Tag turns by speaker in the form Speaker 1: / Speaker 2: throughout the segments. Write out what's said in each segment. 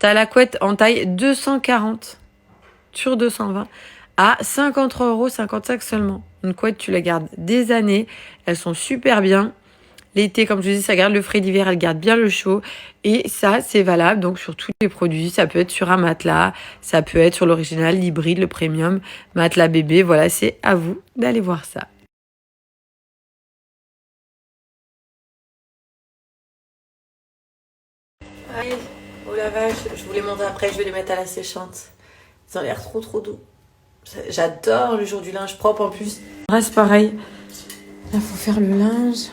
Speaker 1: T'as la couette en taille 240 sur 220 à 53,55 € seulement. Une couette, tu la gardes des années. Elles sont super bien. L'été, comme je dis, ça garde le frais d'hiver, elle garde bien le chaud. Et ça, c'est valable donc sur tous les produits. Ça peut être sur un matelas, ça peut être sur l'original, l'hybride, le premium, matelas bébé. Voilà, c'est à vous d'aller voir ça. Allez, au lavage, je vous les montre après, je vais les mettre à la séchante. Ils ont l'air trop doux. J'adore le jour du linge propre en plus. Reste pareil. Là, faut faire le linge.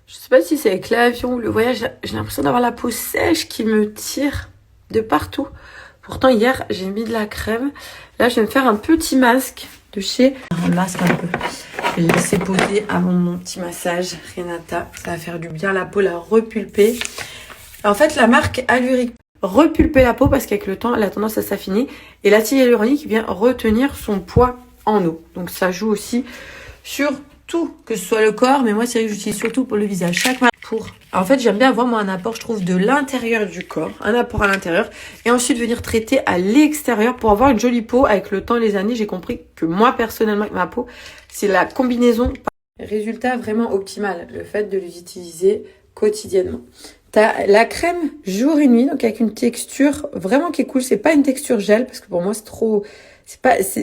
Speaker 1: Je sais pas si c'est avec l'avion ou le voyage, j'ai l'impression d'avoir la peau sèche qui me tire de partout. Pourtant, hier, j'ai mis de la crème. Là, je vais me faire un petit masque de chez... Un masque un peu. Je vais le laisser poser avant mon petit massage Renata. Ça va faire du bien à la peau, la repulper. En fait, la marque Alluric repulper la peau parce qu'avec le temps, elle a tendance à s'affiner. Et l'acide hyaluronique vient retenir son poids en eau. Donc, ça joue aussi sur... tout, que ce soit le corps, mais moi c'est vrai que j'utilise surtout pour le visage. Chaque matin en fait, j'aime bien avoir moi un apport, je trouve, de l'intérieur du corps, un apport à l'intérieur, et ensuite venir traiter à l'extérieur pour avoir une jolie peau. Avec le temps et les années, j'ai compris que moi personnellement avec ma peau, c'est la combinaison. Résultat vraiment optimal, le fait de les utiliser quotidiennement. T'as la crème jour et nuit, donc avec une texture vraiment qui est cool. C'est pas une texture gel parce que pour moi c'est trop.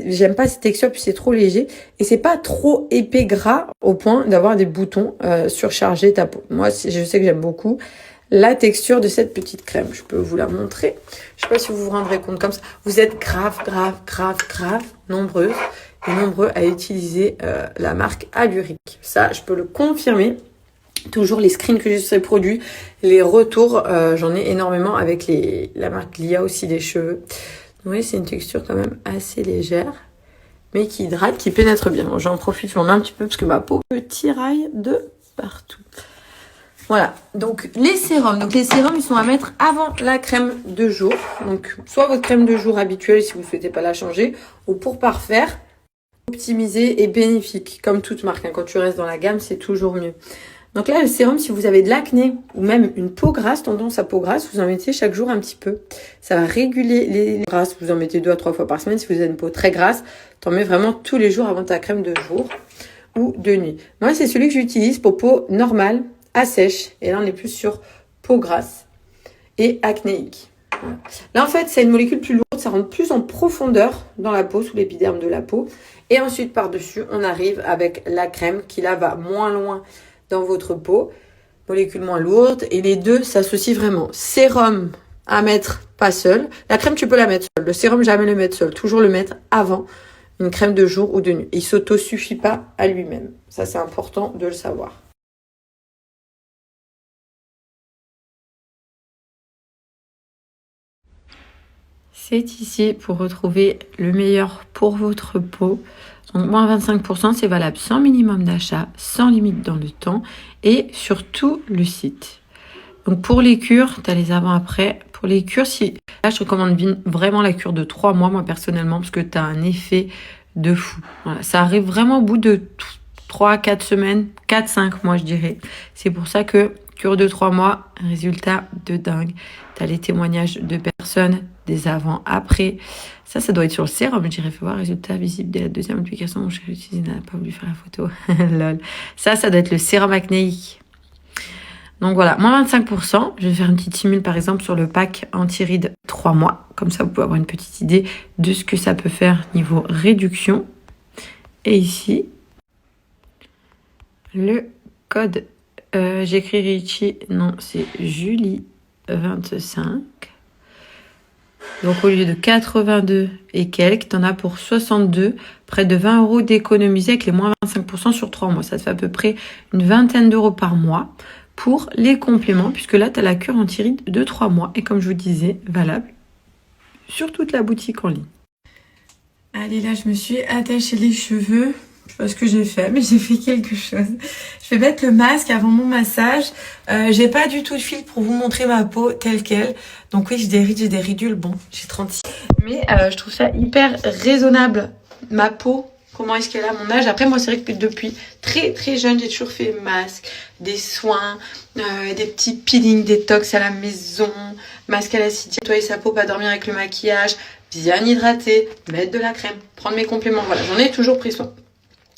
Speaker 1: J'aime pas cette texture puis c'est trop léger et c'est pas trop épais gras au point d'avoir des boutons surcharger ta peau. Moi, je sais que j'aime beaucoup la texture de cette petite crème. Je peux vous la montrer. Je sais pas si vous vous rendrez compte comme ça. Vous êtes grave nombreuses et nombreux à utiliser la marque Alluric. Ça, je peux le confirmer. Toujours les screens que j'ai sur ces produits, les retours, j'en ai énormément avec la marque Lia aussi des cheveux. Vous voyez, c'est une texture quand même assez légère, mais qui hydrate, qui pénètre bien. Bon, j'en profite, je m'en mets un petit peu parce que ma peau me tiraille de partout. Voilà, donc les sérums. Donc les sérums, ils sont à mettre avant la crème de jour. Donc soit votre crème de jour habituelle si vous ne souhaitez pas la changer, ou pour parfaire, optimiser et bénéfique. Comme toute marque, hein. Quand tu restes dans la gamme, c'est toujours mieux. Donc là, le sérum, si vous avez de l'acné ou même une peau grasse, tendance à peau grasse, vous en mettez chaque jour un petit peu. Ça va réguler les grasses. Vous en mettez 2 à 3 fois par semaine. Si vous avez une peau très grasse, t'en mets vraiment tous les jours avant ta crème de jour ou de nuit. Moi, c'est celui que j'utilise pour peau normale, à sèche. Et là, on est plus sur peau grasse et acnéique. Voilà. Là, en fait, c'est une molécule plus lourde. Ça rentre plus en profondeur dans la peau, sous l'épiderme de la peau. Et ensuite, par-dessus, on arrive avec la crème qui, là, va moins loin dans votre peau, molécule moins lourde, et les deux s'associent vraiment. Sérum à mettre pas seul. La crème, tu peux la mettre seule. Le sérum, jamais le mettre seul. Toujours le mettre avant une crème de jour ou de nuit. Il s'auto-suffit pas à lui-même. Ça, c'est important de le savoir. C'est ici pour retrouver le meilleur pour votre peau. Donc, moins 25%, c'est valable sans minimum d'achat, sans limite dans le temps et sur tout le site. Donc, pour les cures, tu as les avant-après. Pour les cures, là, je recommande vraiment la cure de 3 mois, moi, personnellement, parce que tu as un effet de fou. Voilà, ça arrive vraiment au bout de 3, 4 semaines, 4, 5 mois, je dirais. C'est pour ça que cure de 3 mois, résultat de dingue. Tu as les témoignages de personnes, des avant-après. Ça doit être sur le sérum. Je dirais, faut voir résultat visible dès la deuxième application. Mon chéri utilisé n'a pas voulu faire la photo. Lol. Ça doit être le sérum acnéique. Donc voilà, moins 25%. Je vais faire une petite simule par exemple sur le pack anti-rides 3 mois. Comme ça, vous pouvez avoir une petite idée de ce que ça peut faire niveau réduction. Et ici, le code. J'écris Richie. Non, c'est Julie 25. Donc au lieu de 82 et quelques, tu en as pour 62, près de 20 € d'économiser avec les moins 25% sur 3 mois. Ça te fait à peu près une vingtaine d'euros par mois pour les compléments, puisque là, tu as la cure anti-rides de 3 mois. Et comme je vous disais, valable sur toute la boutique en ligne. Allez, là, je me suis attachée les cheveux. Je sais pas ce que j'ai fait, mais j'ai fait quelque chose. Je vais mettre le masque avant mon massage. J'ai pas du tout de fil pour vous montrer ma peau telle qu'elle. Donc oui, j'ai des rides, j'ai des ridules. Bon, j'ai 36. Mais je trouve ça hyper raisonnable. Ma peau comment est-ce qu'elle a à mon âge. Après, moi, c'est vrai que depuis très très jeune, j'ai toujours fait masques, des soins, des petits peelings détox à la maison, masque à l'acide, nettoyer sa peau, pas dormir avec le maquillage, bien hydrater, mettre de la crème, prendre mes compléments. Voilà, j'en ai toujours pris soin.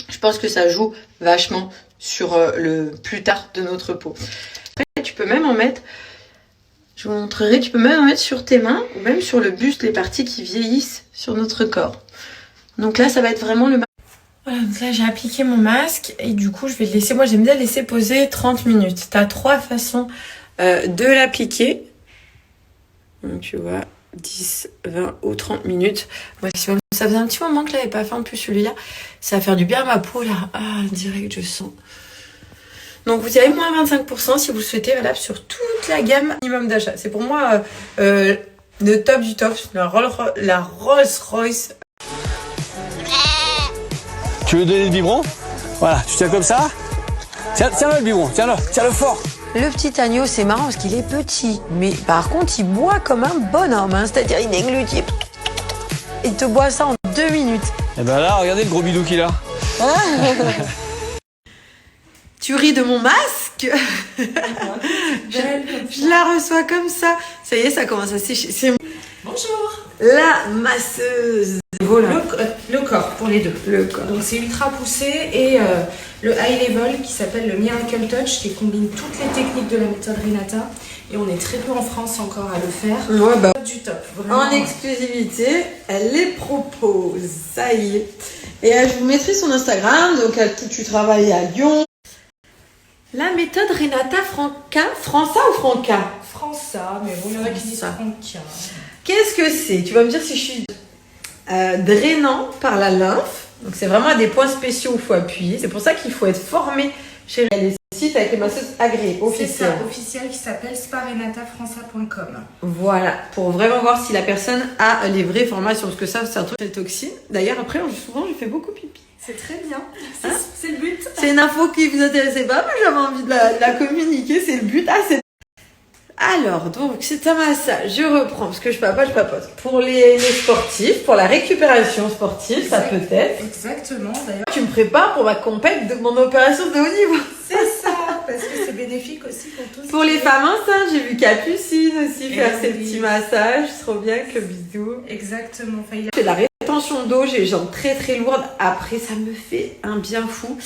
Speaker 1: Je pense que ça joue vachement sur le plus tard de notre peau. Après, tu peux même en mettre, je vous montrerai, tu peux même en mettre sur tes mains ou même sur le buste, les parties qui vieillissent sur notre corps. Donc là, ça va être vraiment le... Voilà, donc là, j'ai appliqué mon masque et du coup, je vais le laisser... Moi, j'aime bien le laisser poser 30 minutes. Tu as 3 façons de l'appliquer. Donc, tu vois, 10, 20 ou 30 minutes maximum. Ça faisait un petit moment que je l'avais pas fait en plus, celui-là. Ça va faire du bien à ma peau, là. Ah, direct, je sens. Donc, vous avez moins 25% si vous le souhaitez, valable sur toute la gamme minimum d'achat. C'est pour moi le top du top, la Rolls-Royce.
Speaker 2: Tu veux donner le biberon? Voilà, tu tiens comme ça. Tiens-le le biberon, tiens-le fort.
Speaker 3: Le petit agneau, c'est marrant parce qu'il est petit. Mais par contre, il boit comme un bonhomme. Hein, c'est-à-dire, il déglutit. Il te boit ça en 2 minutes.
Speaker 2: Et ben là, regardez le gros bidou qu'il a.
Speaker 1: Tu ris de mon masque. je la reçois comme ça. Ça y est, ça commence à sécher.
Speaker 4: Bonjour.
Speaker 1: La masseuse. Voilà.
Speaker 4: Le corps pour les deux.
Speaker 1: Le corps.
Speaker 4: Donc c'est ultra poussé et le high level qui s'appelle le Miracle Touch qui combine toutes les techniques de la méthode Renata. Et on est très peu en France encore à le faire.
Speaker 1: Ouais, bah,
Speaker 4: Du top, vraiment.
Speaker 1: en exclusivité, elle les propose. Ça y est. Et je vous mettrai son Instagram. Donc, tu travailles à Lyon. La méthode Renata Franca ou Franca?
Speaker 4: França, mais bon, il y en a qui disent
Speaker 1: França.
Speaker 4: Franca.
Speaker 1: Qu'est-ce que c'est? Tu vas me dire si je suis drainant par la lymphe. Donc, c'est vraiment à des points spéciaux où il faut appuyer. C'est pour ça qu'il faut être formé chez les sites avec les masseuses agréées,
Speaker 4: C'est
Speaker 1: officielles.
Speaker 4: ça, officiel qui s'appelle sparenatafrança.com.
Speaker 1: Voilà, pour vraiment voir si la personne a les vraies formations. Parce que ça, c'est un truc de toxine. D'ailleurs, après, souvent, je fais beaucoup pipi.
Speaker 4: C'est très bien,
Speaker 1: Hein?
Speaker 4: c'est le but.
Speaker 1: C'est une info qui vous intéressait pas, mais j'avais envie de la communiquer. C'est le but. Ah, c'est... Alors, donc, c'est un massage. Je reprends, parce que je papote. Pour les sportifs, pour la récupération sportive, ça peut être.
Speaker 4: Exactement, d'ailleurs.
Speaker 1: Tu me prépares pour ma compète de mon opération de haut niveau.
Speaker 4: C'est ça, parce que c'est bénéfique aussi pour tous.
Speaker 1: Pour les femmes enceintes, j'ai vu Capucine aussi faire
Speaker 4: Eh
Speaker 1: ses
Speaker 4: oui.
Speaker 1: petits massages. Trop bien avec le bisou.
Speaker 4: Exactement. Enfin,
Speaker 1: J'ai de la rétention d'eau, j'ai les jambes très très lourdes. Après, ça me fait un bien fou.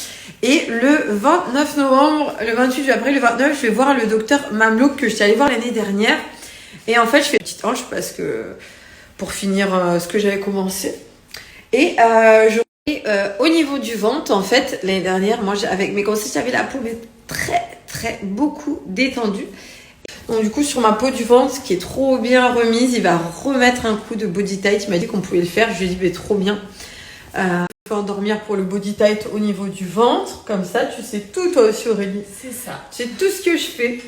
Speaker 1: Et le 29 novembre, le 28 après le 29, je vais voir le docteur Mamlouk que je suis allée voir l'année dernière. Et en fait, je fais une petite hanche parce que pour finir ce que j'avais commencé. Et au niveau du ventre, en fait, l'année dernière, moi, avec mes conseils, j'avais la peau mais très beaucoup détendue. Donc du coup, sur ma peau du ventre, qui est trop bien remise, il va remettre un coup de body tight. Il m'a dit qu'on pouvait le faire. Je lui ai dit, mais trop bien. Il faut endormir pour le body tight au niveau du ventre. Comme ça, tu sais tout, toi aussi, Aurélie.
Speaker 4: c'est ça.
Speaker 1: C'est tout ce que je fais.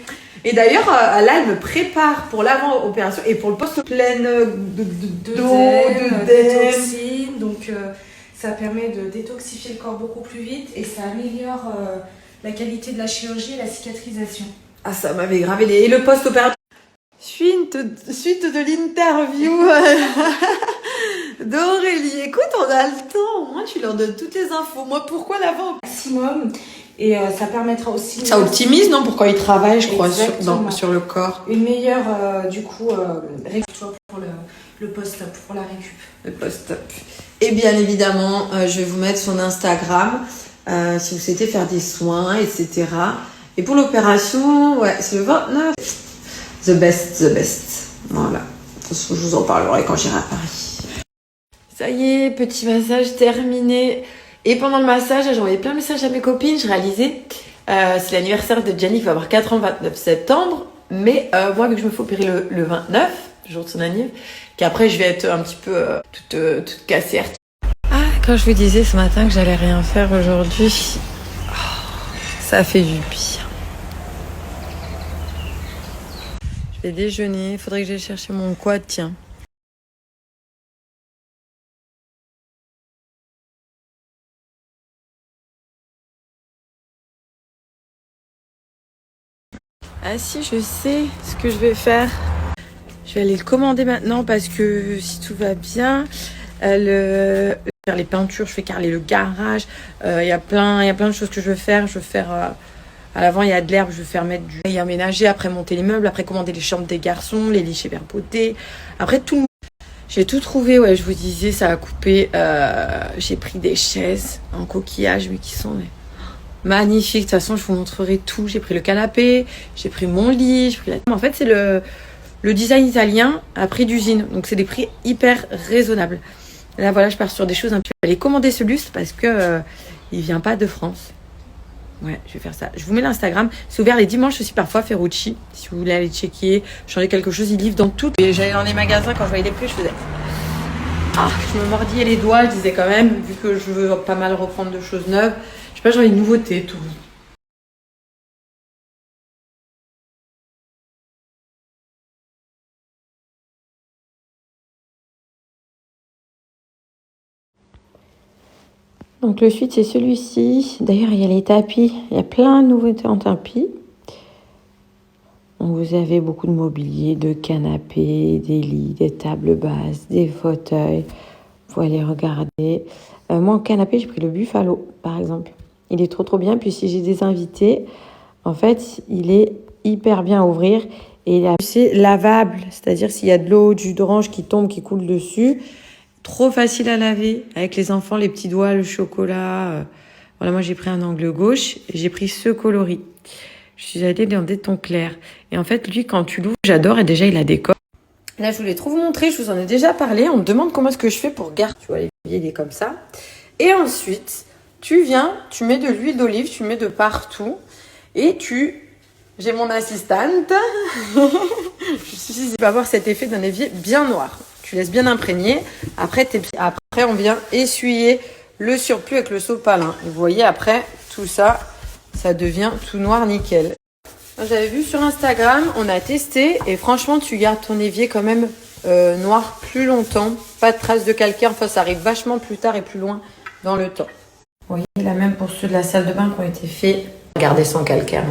Speaker 1: Et d'ailleurs, là, elle me prépare pour l'avant-opération et pour le post pleine d'eau,
Speaker 4: de
Speaker 1: d'œdème.
Speaker 4: toxines, donc ça permet de détoxifier le corps beaucoup plus vite et ça améliore la qualité de la chirurgie et la cicatrisation.
Speaker 1: Ah, ça m'avait gravé et le post-opératoire. Suite de l'interview d'Aurélie. Écoute, on a le temps. Moi, tu leur donnes toutes les infos. Moi, pourquoi l'avant?
Speaker 4: Maximum et ça permettra aussi
Speaker 1: Ça optimise, non? Pourquoi ils travaillent, je crois,
Speaker 4: Exactement.
Speaker 1: sur le corps.
Speaker 4: une meilleure récup pour le post-op, pour la récup.
Speaker 1: Le post-op. Et bien évidemment, je vais vous mettre son Instagram si vous souhaitez faire des soins, etc. Et pour l'opération, ouais, c'est le 29. The best. Voilà. De toute façon, je vous en parlerai quand j'irai à Paris. Ça y est, petit massage terminé. Et pendant le massage, j'ai envoyé plein de messages à mes copines. Je réalisais, c'est l'anniversaire de Gianni qui va avoir 4 ans, 29 septembre. Mais moi, vu que je me fais opérer le 29, le jour de son anniversaire, qu'après je vais être un petit peu toute cassée. Ah, quand je vous disais ce matin que j'allais rien faire aujourd'hui, ça fait du bien. Je vais déjeuner, il faudrait que j'aille chercher mon quad, tiens. Ah si, je sais ce que je vais faire. Je vais aller le commander maintenant parce que si tout va bien, le faire les peintures, je fais carreler le garage. Il y a plein de choses que je veux faire. Je veux faire à l'avant, il y a de l'herbe, je veux faire mettre du aménager, après monter les meubles, après commander les chambres des garçons, les lits chez Verboté. Après tout, j'ai tout trouvé. Ouais, je vous disais, ça a coupé. J'ai pris des chaises en coquillage, mais qui sont magnifiques. De toute façon, je vous montrerai tout. J'ai pris le canapé, j'ai pris mon lit, j'ai pris En fait, c'est le design italien à prix d'usine. Donc, c'est des prix hyper raisonnables. Là, voilà, je pars sur des choses un peu. Je vais aller commander ce lustre parce que il vient pas de France. Ouais, je vais faire ça. Je vous mets l'Instagram. C'est ouvert les dimanches aussi parfois, Ferrucci. Si vous voulez aller checker, changer quelque chose, ils livrent dans tout. Et j'allais dans les magasins, quand je voyais les prix, je faisais... Ah, je me mordillais les doigts, je disais quand même, vu que je veux pas mal reprendre de choses neuves. Je sais pas, j'ai une nouveauté, tout. Donc le suite c'est celui-ci. D'ailleurs il y a les tapis. Il y a plein de nouveautés en tapis. Donc vous avez beaucoup de mobilier, de canapés, des lits, des tables basses, des fauteuils. Vous allez regarder. Moi en canapé j'ai pris le Buffalo par exemple. Il est trop bien. Puis si j'ai des invités, en fait il est hyper bien à ouvrir. Et c'est lavable. C'est-à-dire s'il y a de l'eau, du jus d'orange qui tombe, qui coule dessus. Trop facile à laver avec les enfants, les petits doigts, le chocolat. Voilà, moi j'ai pris un angle gauche et j'ai pris ce coloris. Je suis allée dans des tons clairs. Et en fait, lui, quand tu l'ouvres, j'adore. Et déjà, il a des coques. Là, je voulais trop vous montrer. Je vous en ai déjà parlé. On me demande comment est-ce que je fais pour garder. Tu vois, l'évier, il est comme ça. Et ensuite, tu viens, tu mets de l'huile d'olive, tu mets de partout. Et j'ai mon assistante. Je suis dit, il va avoir cet effet d'un évier bien noir. Tu laisses bien imprégner. Après, on vient essuyer le surplus avec le sopalin. Vous voyez, après, tout ça, ça devient tout noir nickel. J'avais vu sur Instagram, on a testé. Et franchement, tu gardes ton évier quand même noir plus longtemps. Pas de traces de calcaire. Enfin, ça arrive vachement plus tard et plus loin dans le temps. Vous voyez, là même pour ceux de la salle de bain qui ont été faits, regardez sans calcaire.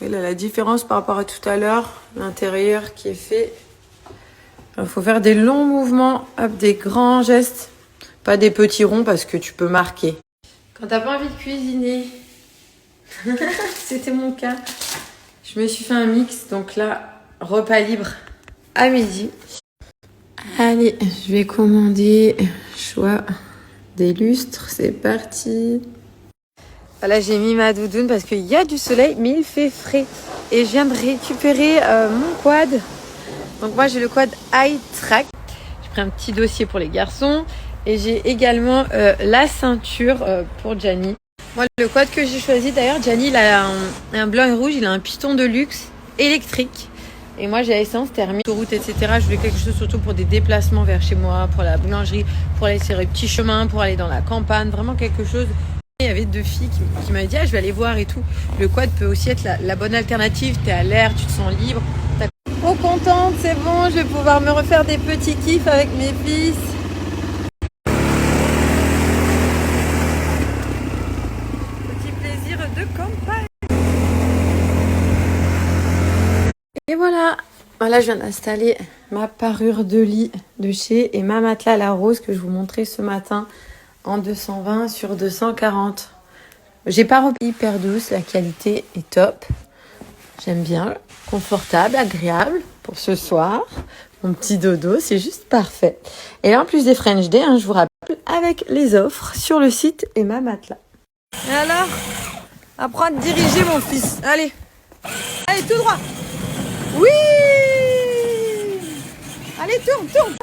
Speaker 1: Et là, la différence par rapport à tout à l'heure, l'intérieur qui est fait. Il faut faire des longs mouvements, hop, des grands gestes, pas des petits ronds parce que tu peux marquer. Quand t'as pas envie de cuisiner, c'était mon cas. Je me suis fait un mix, donc là, repas libre à midi. Allez, je vais commander choix des lustres, c'est parti. Voilà, j'ai mis ma doudoune parce qu'il y a du soleil, mais il fait frais. Et je viens de récupérer mon quad. Donc moi, j'ai le quad iTrack. J'ai pris un petit dossier pour les garçons. Et j'ai également la ceinture pour Gianni. Moi, le quad que j'ai choisi, d'ailleurs, Gianni, il a un blanc et rouge. Il a un piston de luxe électrique. Et moi, j'ai essence thermique, autoroute, etc. Je voulais quelque chose surtout pour des déplacements vers chez moi, pour la boulangerie, pour aller sur les petits chemins, pour aller dans la campagne. Vraiment quelque chose... Il y avait 2 filles qui m'avaient dit je vais aller voir et tout. Le quad peut aussi être la bonne alternative. T'es à l'air, tu te sens libre. Trop contente, c'est bon, je vais pouvoir me refaire des petits kiffs avec mes fils. Petit plaisir de campagne. Et voilà. Voilà, je viens d'installer ma parure de lit de chez et ma matelas à la rose que je vous montrais ce matin. En 220 sur 240. J'ai pas repris hyper douce, la qualité est top. J'aime bien, confortable, agréable pour ce soir. Mon petit dodo, c'est juste parfait. Et là, en plus des French Day, je vous rappelle, avec les offres sur le site et ma matelas. Et alors, apprends à te diriger, mon fils. Allez, allez, tout droit. Oui. Allez, tourne.